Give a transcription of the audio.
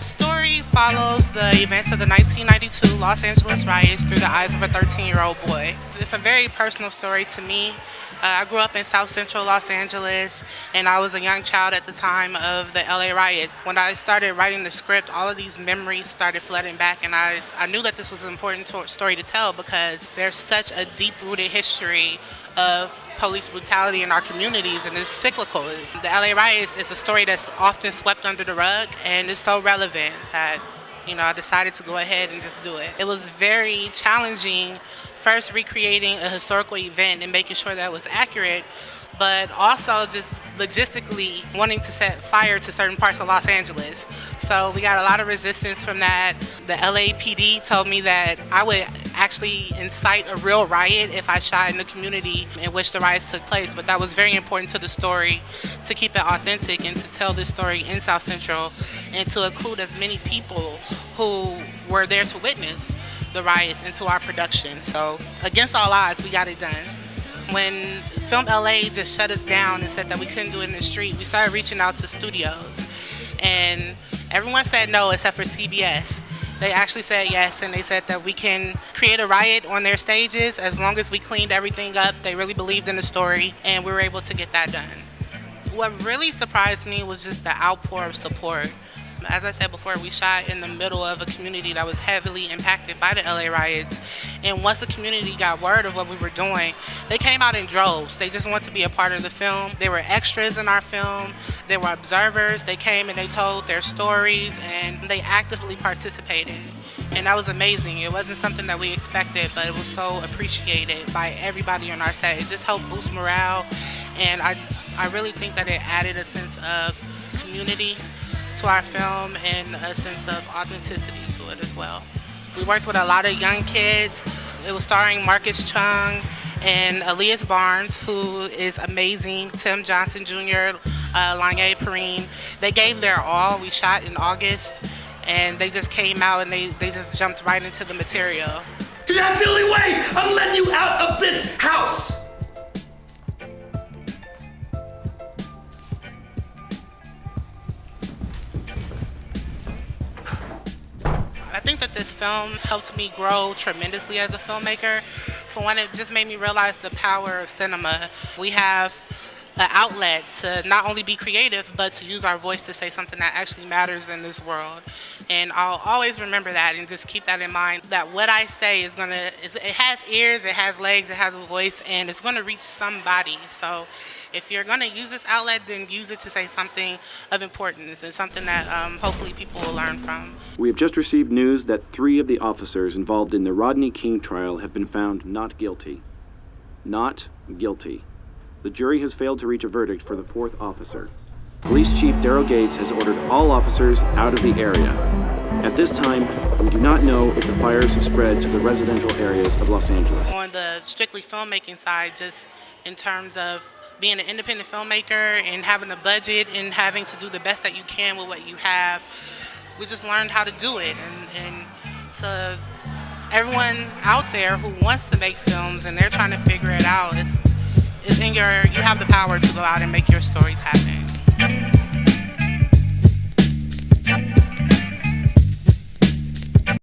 My story follows the events of the 1992 Los Angeles riots through the eyes of a 13-year-old boy. It's a very personal story to me. I grew up in South Central Los Angeles, and I was a young child at the time of the LA riots. When I started writing the script, all of these memories started flooding back, and I knew that this was an important story to tell because there's such a deep-rooted history of police brutality in our communities, and it's cyclical. The LA riots is a story that's often swept under the rug, and it's so relevant that I decided to go ahead and just do it. It was very challenging, first recreating a historical event and making sure that it was accurate, but also just logistically wanting to set fire to certain parts of Los Angeles. So we got a lot of resistance from that. The LAPD told me that I would actually incite a real riot if I shot in the community in which the riots took place, but that was very important to the story, to keep it authentic and to tell this story in South Central and to include as many people who were there to witness the riots into our production. So against all odds, we got it done. When Film LA just shut us down and said that we couldn't do it in the street, we started reaching out to studios, and everyone said no except for CBS. They actually said yes, and they said that we can create a riot on their stages as long as we cleaned everything up. They really believed in the story, and we were able to get that done. What really surprised me was just the outpour of support. As I said before, we shot in the middle of a community that was heavily impacted by the LA riots. And once the community got word of what we were doing, they came out in droves. They just wanted to be a part of the film. They were extras in our film. They were observers. They came and they told their stories, and they actively participated. And that was amazing. It wasn't something that we expected, but it was so appreciated by everybody on our set. It just helped boost morale, and I really think that it added a sense of community to our film and a sense of authenticity to it as well. We worked with a lot of young kids. It was starring Marcus Chung and Elias Barnes, who is amazing, Tim Johnson Jr., Lanye Perrine. They gave their all. We shot in August, and they just came out and they just jumped right into the material. That's the only way I'm letting you out of this house! I think that this film helped me grow tremendously as a filmmaker. For one, it just made me realize the power of cinema. We have an outlet to not only be creative, but to use our voice to say something that actually matters in this world. And I'll always remember that and just keep that in mind, that what I say it has ears, it has legs, it has a voice, and it's gonna reach somebody. So if you're gonna use this outlet, then use it to say something of importance and something that hopefully people will learn from. We have just received news that 3 of the officers involved in the Rodney King trial have been found not guilty. Not guilty. The jury has failed to reach a verdict for the 4th officer. Police Chief Daryl Gates has ordered all officers out of the area. At this time, we do not know if the fires have spread to the residential areas of Los Angeles. On the strictly filmmaking side, just in terms of being an independent filmmaker and having a budget and having to do the best that you can with what you have, we just learned how to do it. And to everyone out there who wants to make films and they're trying to figure it out, you have the power to go out and make your stories happen.